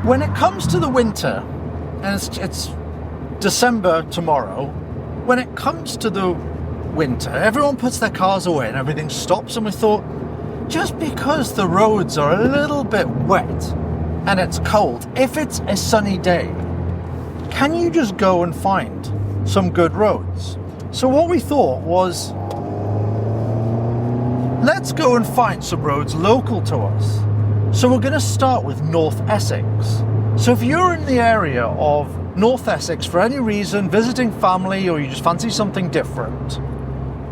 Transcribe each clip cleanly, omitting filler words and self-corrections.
when it comes to the winter, and it's December tomorrow, when it comes to the winter, everyone puts their cars away and everything stops, and we thought, just because the roads are a little bit wet and it's cold, if it's a sunny day, can you just go and find some good roads? So what we thought was, let's go and find some roads local to us. So we're going to start with North Essex. So if you're in the area of North Essex for any reason, visiting family, or you just fancy something different,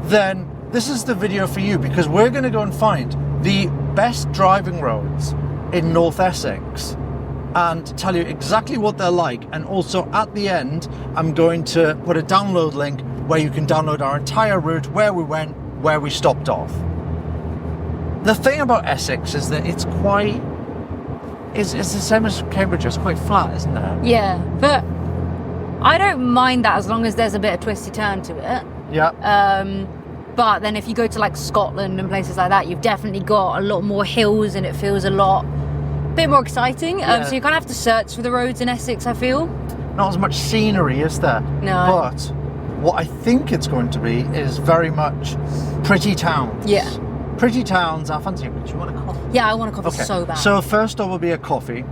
then this is the video for you, because we're going to go and find the best driving roads in North Essex and tell you exactly what they're like. And also at the end, I'm going to put a download link where you can download our entire route, where we went, where we stopped off. The thing about Essex is that it's the same as Cambridge, it's quite flat, isn't it? Yeah, but I don't mind that as long as there's a bit of twisty turn to it. Yeah. But then if you go to like Scotland and places like that, you've definitely got a lot more hills and it feels a bit more exciting. Yeah. So you kind of have to search for the roads in Essex, I feel. Not as much scenery, is there? No. But what I think it's going to be is very much pretty towns. Yeah. Pretty towns. I fancy it. Do you want a coffee? Yeah, I want a coffee so bad. So first up will be a coffee.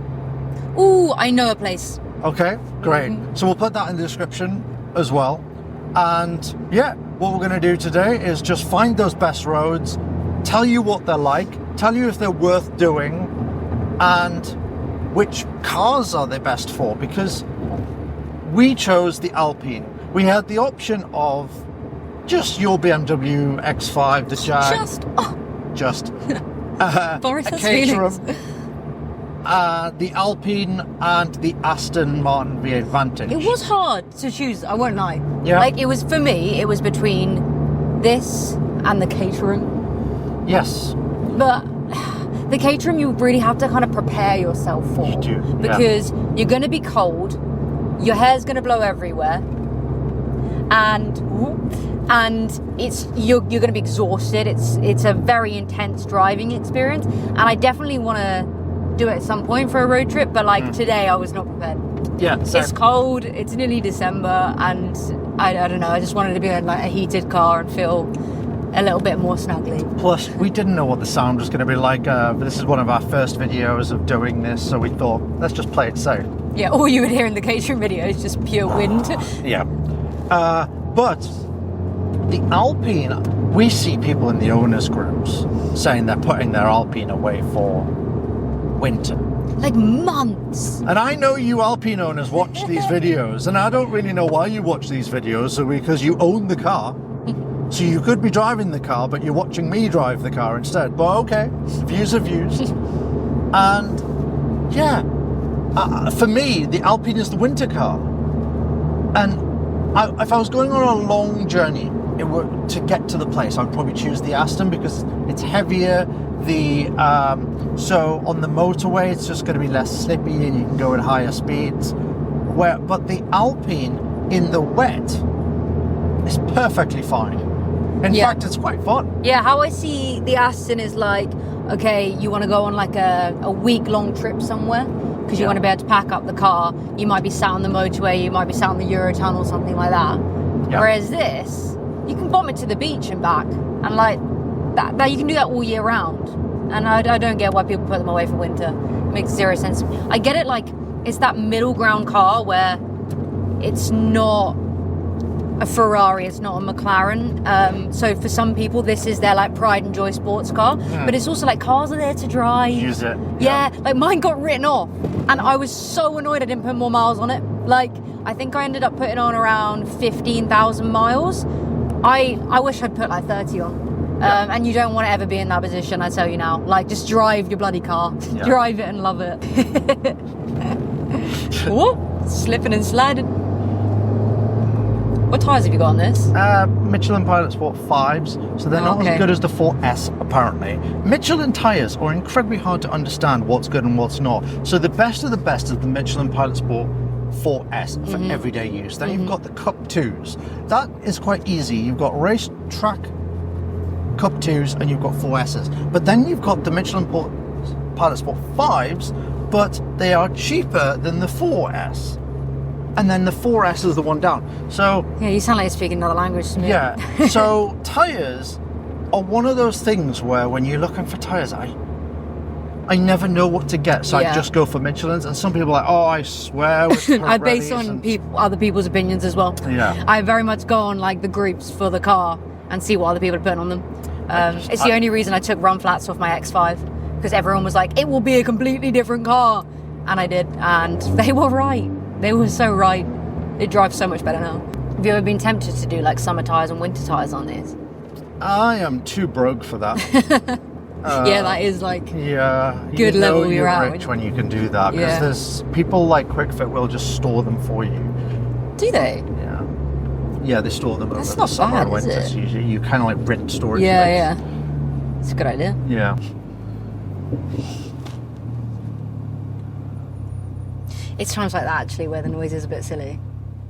Ooh, I know a place. Okay, great. So we'll put that in the description as well. And yeah, what we're going to do today is just find those best roads, tell you what they're like, tell you if they're worth doing, and which cars are they best for, because we chose the Alpine. We had the option of just your BMW X5, the Jag. Boris a has Caterham, feelings. the Alpine and the Aston Martin V8 Vantage. It was hard to choose, I won't lie. Yeah. Like, it was, for me, it was between this and the Caterham. Yes. But the Caterham, you really have to kind of prepare yourself for. You do, yeah. Because you're going to be cold, your hair's going to blow everywhere, and you're going to be exhausted. It's a very intense driving experience, and I definitely want to do it at some point for a road trip, but like today I was not prepared. Yeah, same. It's cold, it's nearly December, and I don't know, I just wanted to be in like a heated car and feel a little bit more snuggly. Plus, we didn't know what the sound was going to be like. This is one of our first videos of doing this, so we thought, let's just play it safe. Yeah, all you would hear in the Caterham video is just pure wind. Yeah. But the Alpine, we see people in the owners' groups saying they're putting their Alpine away for winter. Like months. And I know you Alpine owners watch these videos, and I don't really know why you watch these videos, so because you own the car. So you could be driving the car, but you're watching me drive the car instead. But okay, views are views. And yeah, for me, the Alpine is the winter car. And if I was going on a long journey to get to the place, I'd probably choose the Aston because it's heavier. So on the motorway, it's just going to be less slippy and you can go at higher speeds. But the Alpine in the wet is perfectly fine. In fact, it's quite fun. Yeah, how I see the Aston is like, okay, you want to go on like a week-long trip somewhere because you want to be able to pack up the car. You might be sat on the motorway, you might be sat on the Eurotunnel, something like that. Yeah. Whereas this, you can bomb it to the beach and back, and like that you can do that all year round. And I don't get why people put them away for winter. It makes zero sense. I get it, like it's that middle ground car where it's not a Ferrari, it's not a McLaren. So for some people, this is their like pride and joy sports car. But it's also like cars are there to drive. Use it. Yeah, like mine got written off, and I was so annoyed I didn't put more miles on it. Like I think I ended up putting on around 15,000 miles. I wish I'd put like 30 on. And you don't want to ever be in that position, I tell you now. Like, just drive your bloody car. Yeah. Drive it and love it. Whoop, slipping and sliding. What tyres have you got on this? Michelin Pilot Sport 5s, so they're not as good as the 4S, apparently. Michelin tyres are incredibly hard to understand what's good and what's not. So the best of the best is the Michelin Pilot Sport 4S for everyday use. Then you've got the Cup 2s. That is quite easy. You've got race track Cup 2s and you've got 4Ss. But then you've got the Michelin Pilot Sport 5s, but they are cheaper than the 4S. And then the 4S is the one down. So Yeah, you sound like you're speaking another language to me. yeah, so tyres are one of those things where when you're looking for tyres, I never know what to get, so I just go for Michelin's. And some people are like, oh, I swear. I base on other people's opinions as well. Yeah. I very much go on like the groups for the car and see what other people are putting on them. It's the only reason I took run flats off my X5, because everyone was like, it will be a completely different car. And I did, and they were right. They were so right. It drives so much better now. Have you ever been tempted to do like summer tyres and winter tyres on these? I am too broke for that. Yeah, that is like good level you're at. Rich when you can do that, because there's people like QuickFit will just store them for you. Do they? Yeah, they store them over That's the not summer bad, and winter. is it? So you kind of like rent storage. Yeah, space. yeah. It's a good idea. Yeah. It's times like that actually where the noise is a bit silly.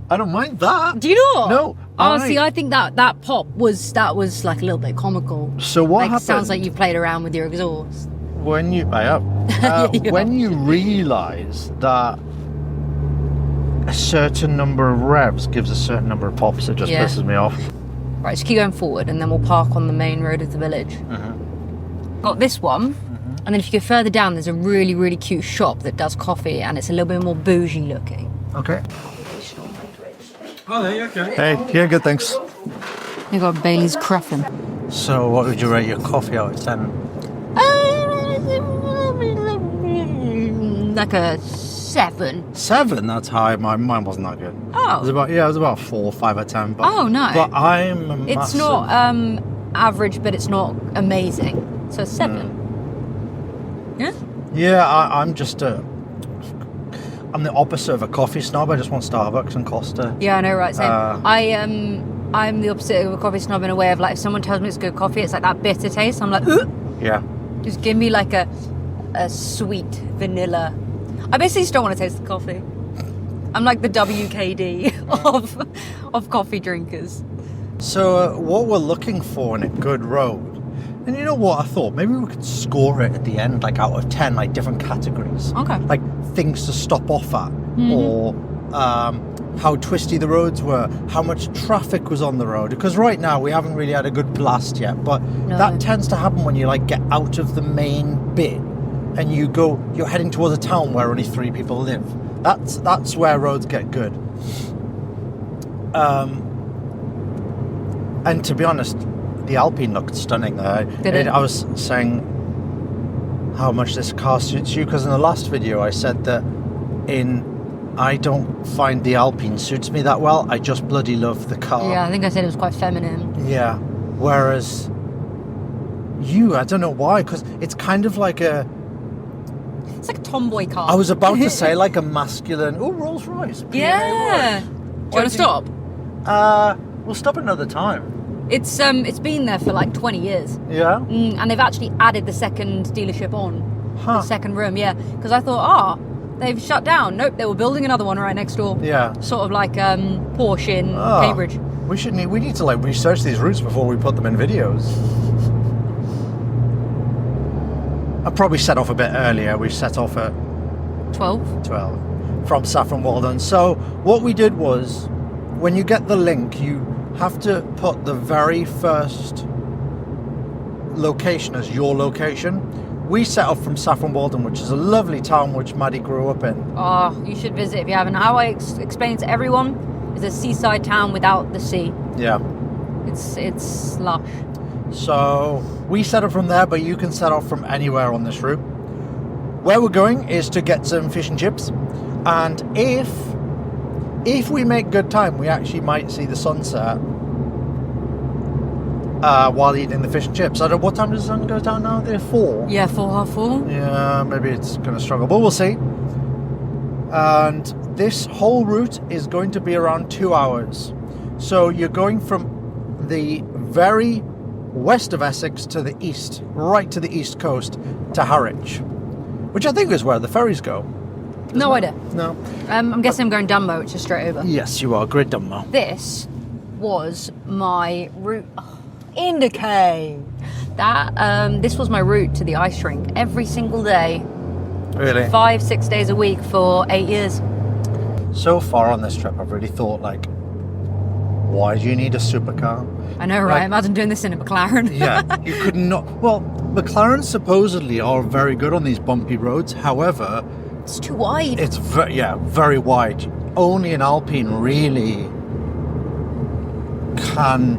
I don't mind that. Do you not? No. See, I think that pop was like a little bit comical. So what Like, happened? it sounds like you played around with your exhaust. When you when you realise that a certain number of revs gives a certain number of pops, it just pisses me off. Right, just keep going forward, and then we'll park on the main road of the village. Got this one, and then if you go further down, there's a really, really cute shop that does coffee, and it's a little bit more bougie looking. Okay. Oh, there you go. Hey, yeah, good, thanks. You've got Bailey's Cruffin. So what would you rate your coffee out of 10? Like a 7. 7? That's high. Mine wasn't that good. Oh. It was about 4 or 5 out of 10. But, Oh, no. But I'm a massive... It's not average, but it's not amazing. So 7. Yeah? Yeah, I'm just I'm the opposite of a coffee snob. I just want Starbucks and Costa. Yeah, I know, right? Same. I'm the opposite of a coffee snob in a way of like, if someone tells me it's good coffee, it's like that bitter taste. I'm like, ugh! Yeah. Just give me like a sweet vanilla. I basically just don't want to taste the coffee. I'm like the WKD of coffee drinkers. So what we're looking for in a good road, and you know what I thought? Maybe we could score it at the end, like out of 10, like different categories. Okay. Like things to stop off at, or how twisty the roads were, how much traffic was on the road. Because right now we haven't really had a good blast yet, but that tends to happen when you like get out of the main bit and you're heading towards a town where only 3 people live. That's where roads get good. And to be honest, the Alpine looked stunning there. Did it? I was saying how much this car suits you, because in the last video I said that I don't find the Alpine suits me that well. I just bloody love the car. Yeah, I think I said it was quite feminine. Yeah. Whereas you, I don't know why, because it's kind of like It's like a tomboy car. I was about to say like a masculine. Oh, Rolls Royce. Yeah. Do you want to stop? We'll stop another time. It's been there for like 20 years. Yeah. And they've actually added the second dealership on. The second room, yeah. Because I thought, they've shut down. Nope, they were building another one right next door. Yeah. Sort of like Porsche in Cambridge. We need to like research these routes before we put them in videos. I probably set off a bit earlier. We set off at 12 from Saffron Walden. So what we did was, when you get the link, you have to put the very first location as your location. We set off from Saffron Walden, which is a lovely town which Maddie grew up in. Oh, you should visit if you haven't. How I explain it to everyone, is a seaside town without the sea. Yeah. It's lush. So we set off from there, but you can set off from anywhere on this route. Where we're going is to get some fish and chips, and if we make good time, we actually might see the sunset while eating the fish and chips. I don't know, what time does the sun go down now? They're 4. Yeah, 4:30. Yeah, maybe it's going to struggle, but we'll see. And this whole route is going to be around 2 hours. So you're going from the very west of Essex to the east, right to the east coast, to Harwich, which I think is where the ferries go. No idea. No. I'm guessing I'm going Dunmo, which is straight over. Yes, you are. Great Dunmo. This was my route. Indicate that this was my route to the ice rink every single day Really? 5-6 days a week for 8 years. So far on this trip, I've really thought, like, why do you need a supercar? I know, right? Imagine doing this in a McLaren. Yeah, you could not. Well, McLarens supposedly are very good on these bumpy roads. However, It's too wide. it's very wide. Only an Alpine really can,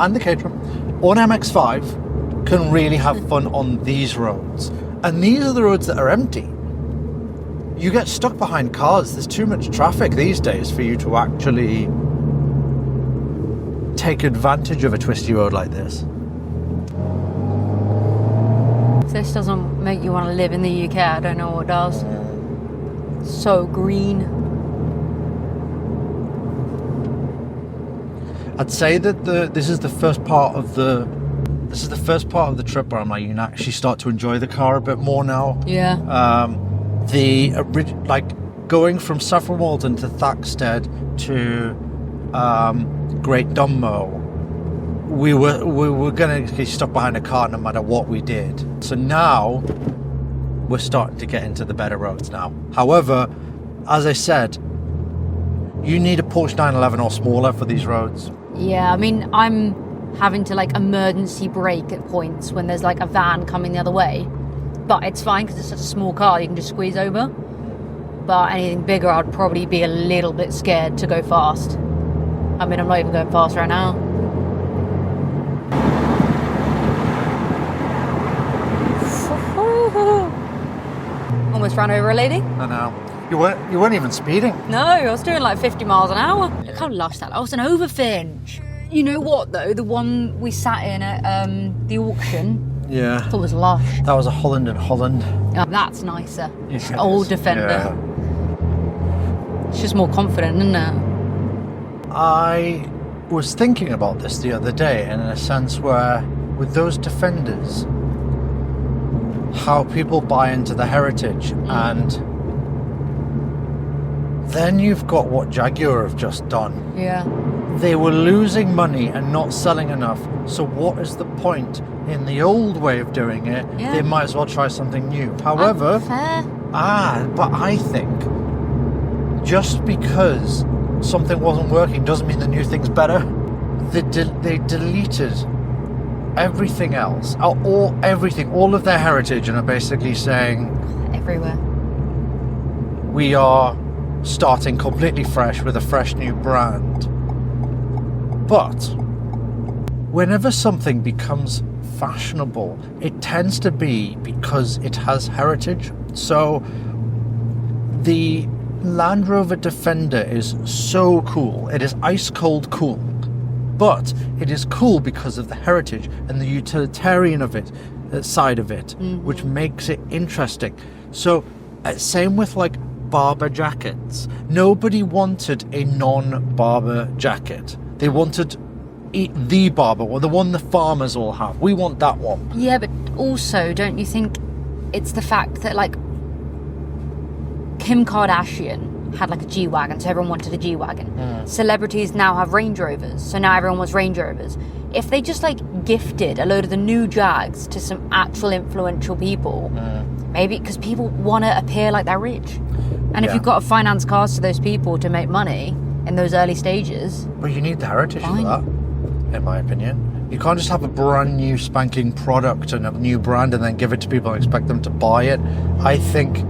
and the Caterham, or an MX-5 can really have fun on these roads. And these are the roads that are empty. You get stuck behind cars. There's too much traffic these days for you to actually take advantage of a twisty road like this. If this doesn't make you want to live in the UK, I don't know what does. So green. I'd say that this is the first part of the trip where I'm like, you can actually start to enjoy the car a bit more now. Yeah. Going from Saffron Walden to Thaxted to Great Dunmow, we were gonna get stuck behind a car no matter what we did. So now we're starting to get into the better roads now. However, as I said, you need a Porsche 911 or smaller for these roads. Yeah, I mean, I'm having to like emergency brake at points when there's like a van coming the other way. But it's fine because it's such a small car, you can just squeeze over. But anything bigger, I'd probably be a little bit scared to go fast. I mean, I'm not even going fast right now. Almost ran over a lady. I know. You weren't even speeding. No, I was doing like 50 miles an hour. Look how lush that was. An overfinch. You know what though? The one we sat in at the auction, Yeah. I thought was lush. That was a Holland and Holland. Oh, that's nicer. Yes, it Old is. Defender. Yeah. It's just more confident, isn't it? I was thinking about this the other day, and in a sense where with those Defenders, how people buy into the heritage, and then you've got what Jaguar have just done. Yeah. They were losing money and not selling enough, so what is the point in the old way of doing it? Yeah. They might as well try something new. However, Fair. but I think just because something wasn't working doesn't mean the new thing's better. They deleted everything else, all of their heritage, and are basically saying Everywhere. we are starting completely fresh with a fresh new brand. But whenever something becomes fashionable, it tends to be because it has heritage. So the Land Rover Defender is so cool. It is ice cold cool. But it is cool because of the heritage and the utilitarian of it, side of it, which makes it interesting. So same with like Barber jackets. Nobody wanted a non-Barber jacket. They wanted the Barber one, the one the farmers all have. We want that one. Yeah, but also, don't you think it's the fact that like Kim Kardashian had like a G-Wagon, so everyone wanted a G-Wagon. Celebrities now have Range Rovers, so now everyone wants Range Rovers. If they just like gifted a load of the new Jags to some actual influential people, maybe because people want to appear like they're rich. And if you've got to finance cars to those people to make money in those early stages... But you need the heritage Fine. for that, in my opinion. You can't just have a brand new spanking product and a new brand and then give it to people and expect them to buy it. I think...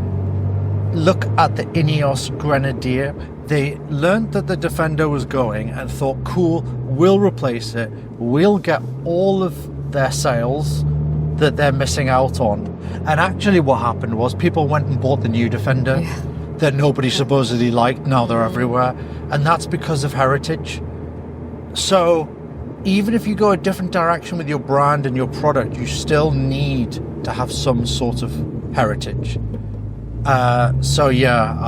Look at the Ineos Grenadier. They learned that the Defender was going and thought, cool, we'll replace it. We'll get all of their sales that they're missing out on. And actually what happened was people went and bought the new Defender that nobody supposedly liked. Now they're everywhere. And that's because of heritage. So even if you go a different direction with your brand and your product, you still need to have some sort of heritage. So yeah,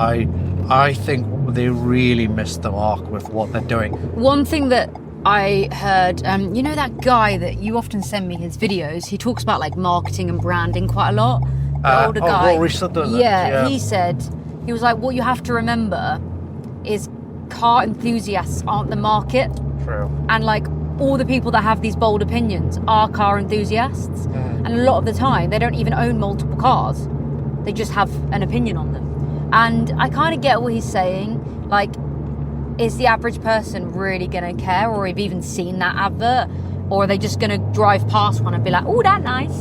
I think they really missed the mark with what they're doing. One thing that I heard, you know that guy that you often send me his videos, he talks about like marketing and branding quite a lot. The older guy. Rory Sutherland, yeah, he said, he was like, what you have to remember is car enthusiasts aren't the market. True. And like all the people that have these bold opinions are car enthusiasts. And a lot of the time they don't even own multiple cars. They just have an opinion on them. And I kind of get what he's saying. Like, is the average person really going to care or have even seen that advert? Or are they just going to drive past one and be like, oh, that's nice?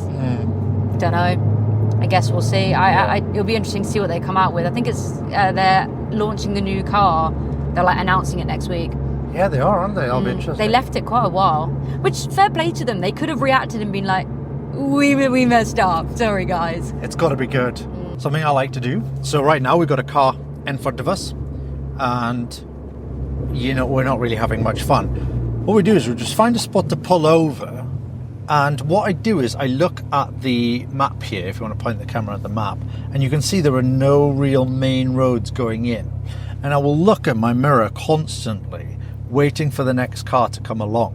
Don't know. I guess we'll see. It'll be interesting to see what they come out with. I think it's they're launching the new car. They're like announcing it next week. Yeah, they are, aren't they? That'll be interesting. They left it quite a while, which fair play to them. They could have reacted and been like, we messed up. Sorry, guys. It's got to be good. Something I like to do. So right now we've got a car in front of us, and you know we're not really having much fun. What we do is we just find a spot to pull over, and what I do is I look at the map here, if you want to point the camera at the map, and you can see there are no real main roads going in. And I will look at my mirror constantly, waiting for the next car to come along,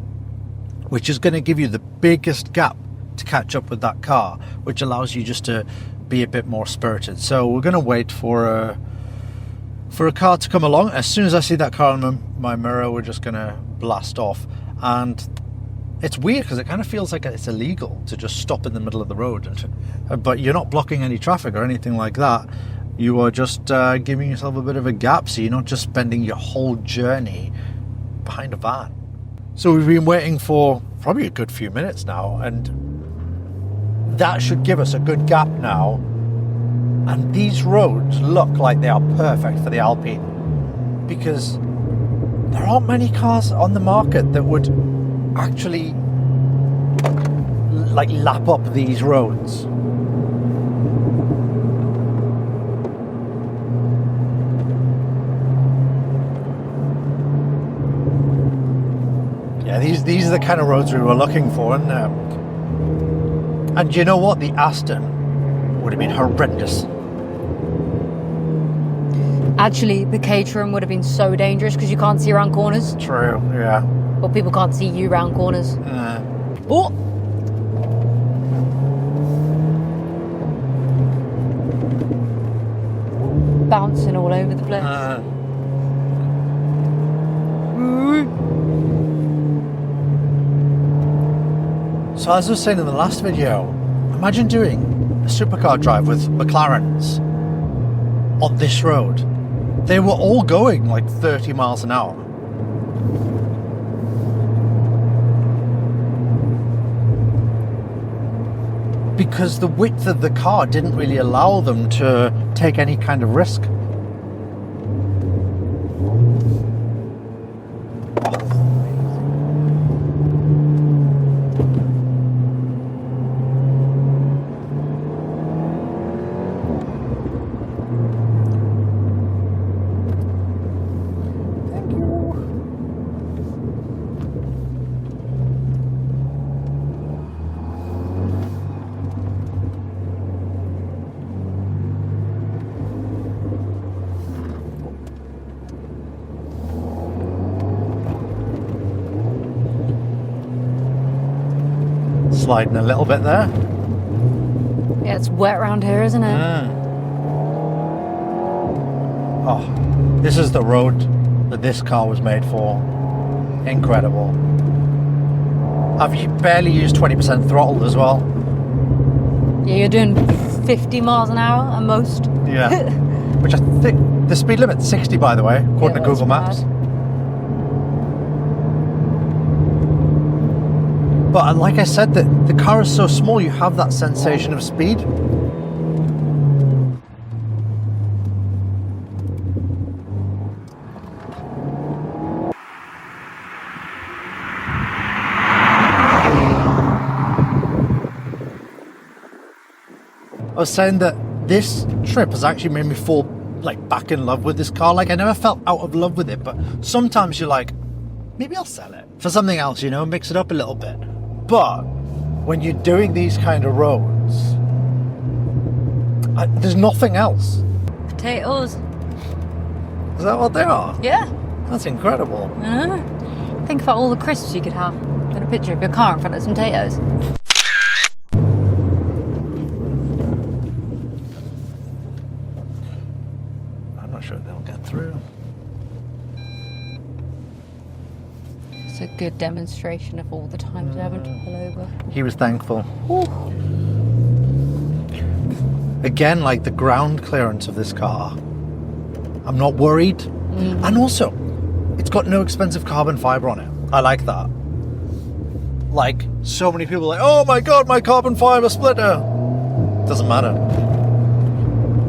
which is going to give you the biggest gap to catch up with that car, which allows you just to be a bit more spirited. So we're going to wait for a car to come along. As soon as I see that car in my mirror, we're just going to blast off. And it's weird because it kind of feels like it's illegal to just stop in the middle of the road, but you're not blocking any traffic or anything like that. You are just giving yourself a bit of a gap, so you're not just spending your whole journey behind a van. So we've been waiting for probably a good few minutes now, and that should give us a good gap now. And these roads look like they are perfect for the Alpine, because there aren't many cars on the market that would actually like lap up these roads. Yeah, these are the kind of roads we were looking for, and you know what? The Aston would have been horrendous. Actually, the Caterham would have been so dangerous because you can't see around corners. True, yeah. Or people can't see you around corners. Oh! Bouncing all over the place. So as I was saying in the last video, imagine doing a supercar drive with McLarens on this road. They were all going like 30 miles an hour. Because the width of the car didn't really allow them to take any kind of risk. Sliding a little bit there. Yeah, it's wet around here, isn't it? Oh, this is the road that this car was made for. Incredible. I've barely used 20% throttle as well. Yeah, you're doing 50 miles an hour at most. Yeah. Which I think the speed limit's 60, by the way, according to Google Maps. But like I said, the car is so small, you have that sensation of speed. I was saying that this trip has actually made me fall like back in love with this car. Like I never felt out of love with it, but sometimes you're like, maybe I'll sell it for something else, you know, mix it up a little bit. But when you're doing these kind of roads, there's nothing else. Potatoes. Is that what they are? Yeah. That's incredible. I know. Think about all the crisps you could have. Got a picture of your car in front of some potatoes. I'm not sure they'll get through. It's a good demonstration of all the times I haven't to pull over. He was thankful. Ooh. Again, like the ground clearance of this car, I'm not worried. And also, it's got no expensive carbon fiber on it. I like that. Like, so many people are like, oh my god, my carbon fiber splitter. Doesn't matter.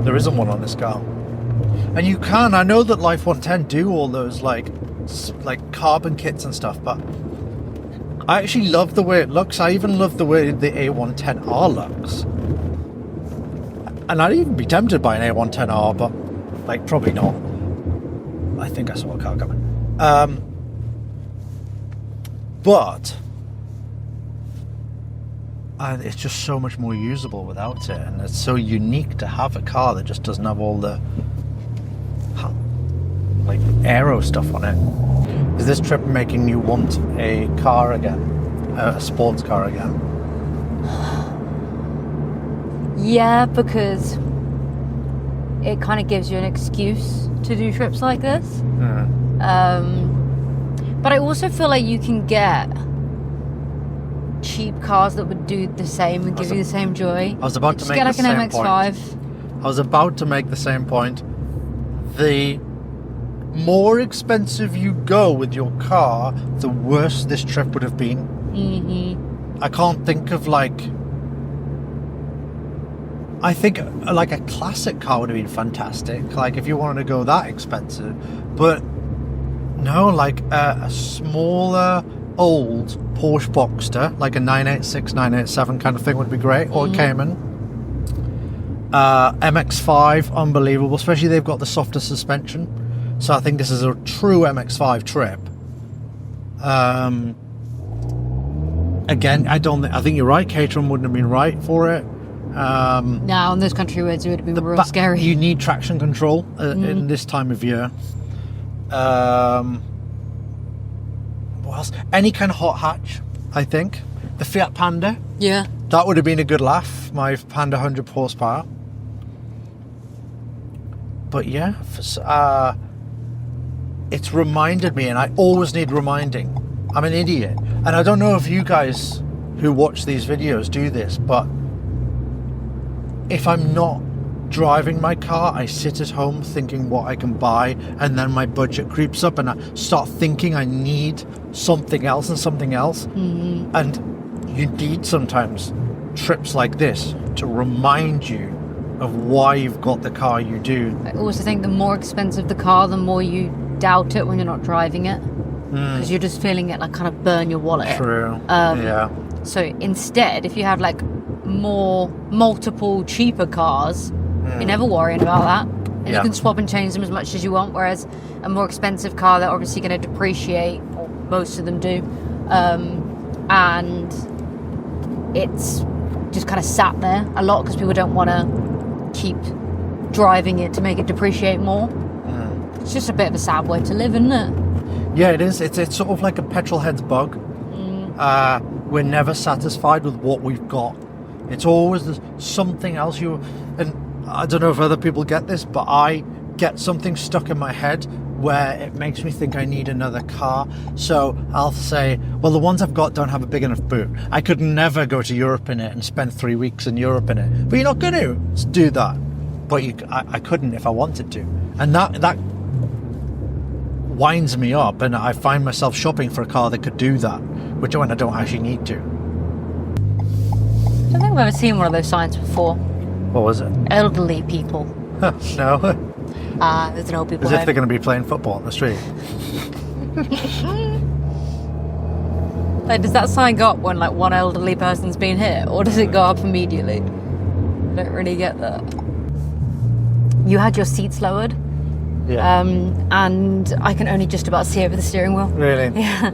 There isn't one on this car. And you can, I know that Life 110 do all those like carbon kits and stuff, but I actually love the way it looks. I even love the way the A110R looks. And I'd even be tempted by an A110R, but like probably not. I think I saw a car coming. But it's just so much more usable without it, and it's so unique to have a car that just doesn't have all the like aero stuff on it. Is this trip making you want a car again, a sports car again? Yeah, because it kind of gives you an excuse to do trips like this. But I also feel like you can get cheap cars that would do the same and give you the same joy. I was about to Just make get like the an same MX-5. point. I was about to make the same point. The more expensive you go with your car, the worse this trip would have been. I can't think of I think like a classic car would have been fantastic, like if you wanted to go that expensive. But no, like a smaller old Porsche Boxster, like a 986, 987 kind of thing would be great, or a Cayman. MX-5, unbelievable, especially they've got the softer suspension. So I think this is a true MX-5 trip. Again, I think you're right, Caterham wouldn't have been right for it. Now on those country roads it would have been real scary. You need traction control in this time of year. What else? Any kind of hot hatch, I think. The Fiat Panda. Yeah. That would have been a good laugh. My Panda 100 horsepower. But yeah, it's reminded me, and I always need reminding. I'm an idiot. And I don't know if you guys who watch these videos do this, but if I'm not driving my car, I sit at home thinking what I can buy, and then my budget creeps up and I start thinking I need something else and something else. And you need sometimes trips like this to remind you of why you've got the car you do. I also think the more expensive the car, the more you doubt it when you're not driving it, because you're just feeling it like kind of burn your wallet. True. Yeah. So instead, if you have like multiple cheaper cars, you're never worrying about that, and you can swap and change them as much as you want. Whereas a more expensive car, they're obviously going to depreciate, or most of them do, and it's just kind of sat there a lot because people don't want to keep driving it to make it depreciate more. It's just a bit of a sad way to live, isn't it? Yeah, it is. It's sort of like a petrol head's bug. We're never satisfied with what we've got. It's always something else. And I don't know if other people get this, but I get something stuck in my head where it makes me think I need another car. So I'll say, well, the ones I've got don't have a big enough boot. I could never go to Europe in it and spend 3 weeks in Europe in it. But you're not going to do that. But I couldn't if I wanted to. And that winds me up, and I find myself shopping for a car that could do that, which when I don't actually need to. I don't think I've ever seen one of those signs before. What was it? Elderly people. No. There's an old people As if home. they're going to be playing football on the street. Like, does that sign go up when like one elderly person's been hit, or does it go up immediately? I don't really get that. You had your seats lowered. Yeah. And I can only just about see over the steering wheel. Really? Yeah.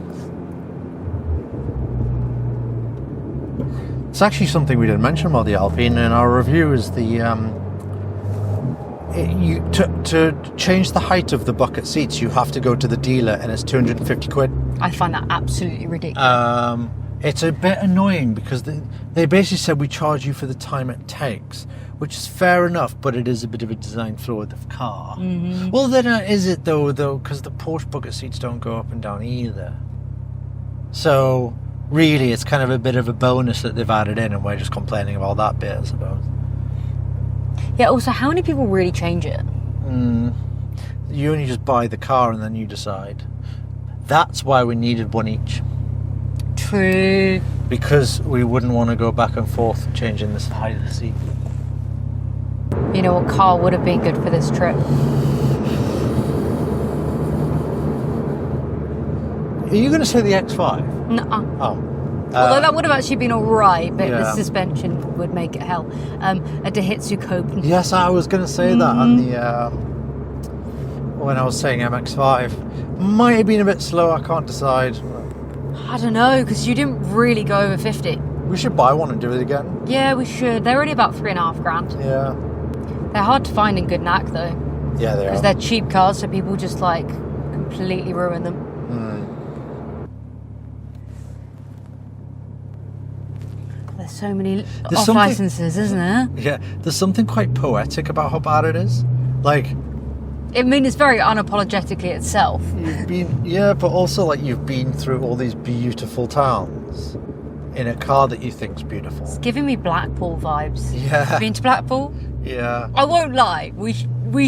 It's actually something we didn't mention about the Alpine in our review, is the to change the height of the bucket seats, you have to go to the dealer, and it's 250 quid. I find that absolutely ridiculous. It's a bit annoying because they basically said we charge you for the time it takes, which is fair enough, but it is a bit of a design flaw with the car. Well, then is it though, because the Porsche bucket seats don't go up and down either. So really, it's kind of a bit of a bonus that they've added in, and we're just complaining about that bit, I suppose. Yeah, also, how many people really change it? You only just buy the car and then you decide. That's why we needed one each. True. Because we wouldn't want to go back and forth changing the height of the seat. You know what car would have been good for this trip? Are you going to say the X5? Nuh-uh. Oh. Although that would have actually been alright, but yeah. the suspension would make it hell. A Daihatsu Cope. Yes, I was going to say that on the when I was saying MX-5. Might have been a bit slow, I can't decide. I don't know, because you didn't really go over 50. We should buy one and do it again. Yeah, we should. They're only about $3,500. Yeah. They're hard to find in good knack, though. Yeah, they are. Because they're cheap cars, so people just, like, completely ruin them. There's so many off licenses, isn't there? Yeah, there's something quite poetic about how bad it is. Like, I mean, it's very unapologetically itself. but also like you've been through all these beautiful towns in a car that you think's beautiful. It's giving me Blackpool vibes. Yeah. Been to Blackpool? Yeah. I won't lie. We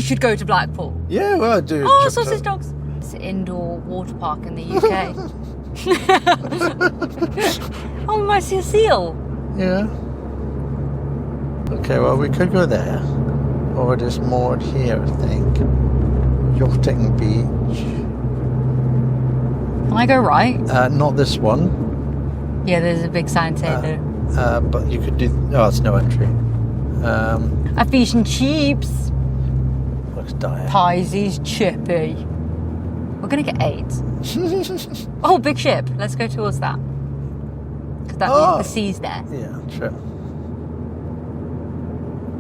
should go to Blackpool. Yeah, well, dude. Oh, sausage dogs. It's an indoor water park in the UK. Oh, we might see a seal. Yeah. Okay, well, we could go there. Or just moored here, I think. Yachting beach. Can I go right? Not this one. Yeah, there's a big sign saying no. But you could do... Oh, it's no entry. A fish and chips. Looks dire. Pisces chippy. We're going to get 8. Oh, big ship. Let's go towards that. Because that means the sea's there. Yeah, sure.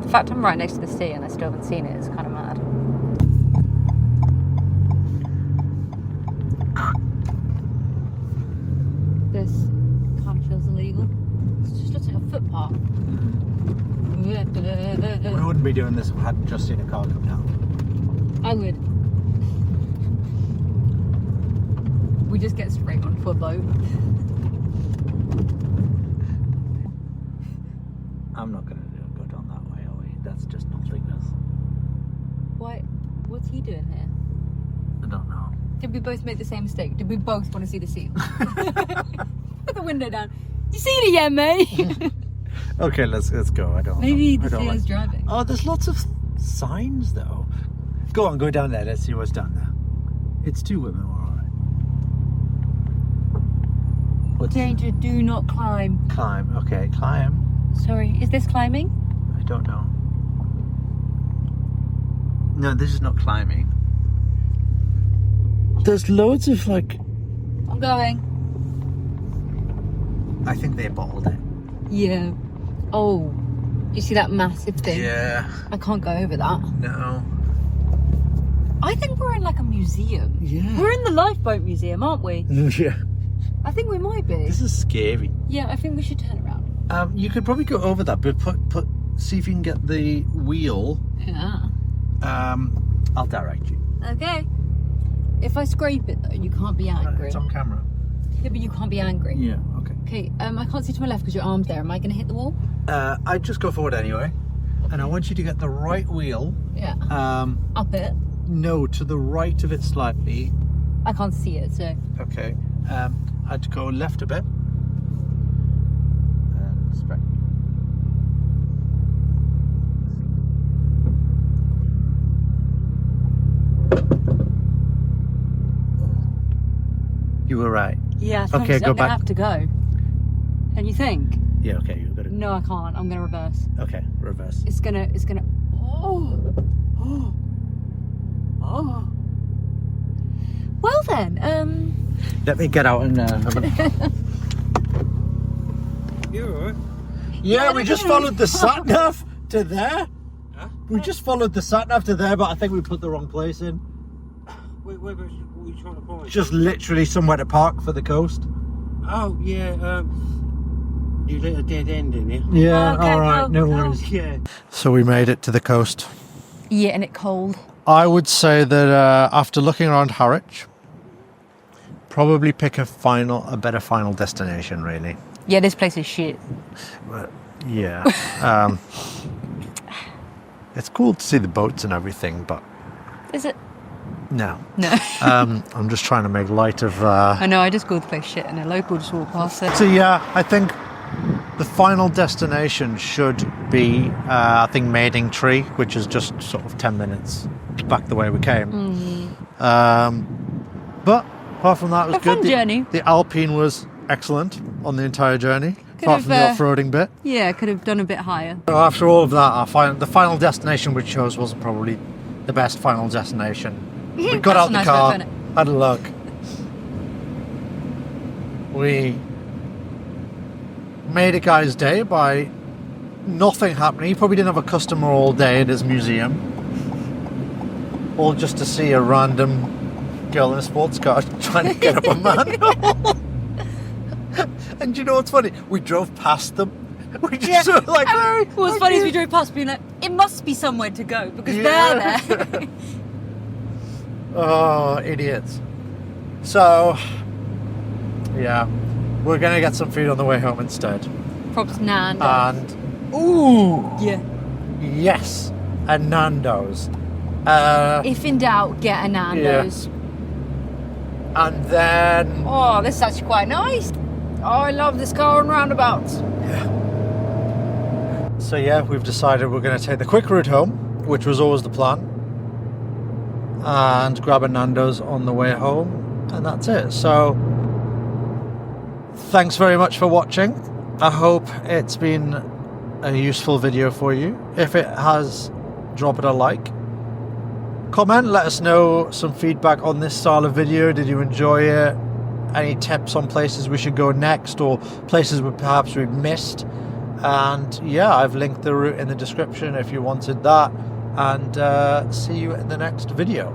The fact I'm right next to the sea and I still haven't seen it is kind of mad. This kind of feels illegal. It just looks like a footpath. We wouldn't be doing this if we hadn't just seen a car come down. I would. We just get straight onto a boat. I'm not going to go down that way, are we? That's just nothingness. Why? What's he doing here? I don't know. Did we both make the same mistake? Did we both want to see the seal? Put the window down. You seen it yet, mate? Okay, let's go. I don't Maybe know. the seal's driving. Oh, there's lots of signs though. Go on, go down there. Let's see what's down there. It's 2 women, all right. What's Danger, do not climb. Climb. Okay, climb. Sorry, is this climbing? I don't know. No, this is not climbing. There's loads of like... I'm going. I think they bottled it. Yeah. Oh, you see that massive thing? Yeah. I can't go over that. No. I think we're in like a museum. Yeah. We're in the lifeboat museum, aren't we? Yeah. I think we might be. This is scary. Yeah, I think we should turn around. You could probably go over that, but see if you can get the wheel. Yeah. I'll direct you. Okay. If I scrape it though, you can't be angry. It's on camera. Yeah, but you can't be angry. Yeah, okay. Okay, I can't see to my left because your arm's there. Am I going to hit the wall? I'd just go forward anyway. And I want you to get the right wheel. Yeah. Up it. No, to the right of it slightly. I can't see it, so. Okay. I'd go left a bit. And straight. You were right. Yeah, okay, I'm go gonna back. have to go. Can you think? Yeah, okay, you've got to. No, I can't. I'm gonna reverse. Okay, reverse. It's gonna. Oh. Well then, Let me get out and have a... You're alright. Yeah, we just followed the sat nav to there. Huh? We just followed the sat nav to there, but I think we put the wrong place in. Wait, what are you trying to find? Just literally somewhere to park for the coast. Oh, yeah, you lit a dead end in here. Yeah, Okay, alright, no go. worries. Yeah. So we made it to the coast. yeah, and it cold. I would say that after looking around Harwich, probably pick a better final destination, really. Yeah, this place is shit. But, yeah. It's cool to see the boats and everything, but Is it? no. No. I'm just trying to make light of... I know, I just called the place shit and a local just walked past it. So yeah, I think the final destination should be, I think, Maidingtree, which is just sort of 10 minutes back the way we came. But apart from that, it was A good. fun journey. The Alpine was excellent on the entire journey, apart from the off-roading bit. Yeah, could have done a bit higher. So after all of that, the final destination we chose wasn't probably the best final destination. We got out the car, had a look. We made a guy's day by nothing happening. He probably didn't have a customer all day at his museum. All just to see a random girl in a sports car trying to get up a manual. And you know what's funny? We drove past them. We just sort of like... What's funny is we drove past being like, it must be somewhere to go because they're there. Oh, idiots. So, yeah, we're going to get some food on the way home instead. Props Nando's. And, ooh, Yeah. yes, a Nando's. If in doubt, get a Nando's. And then... Oh, this is actually quite nice. Oh, I love this car on roundabouts. So yeah, we've decided we're going to take the quick route home, which was always the plan, and grab a Nando's on the way home, and that's it. So thanks very much for watching. I hope it's been a useful video for you. If it has, drop it a like. Comment, let us know some feedback on this style of video. Did you enjoy it? Any tips on places we should go next, or places we perhaps we've missed? And yeah, I've linked the route in the description if you wanted that. And see you in the next video.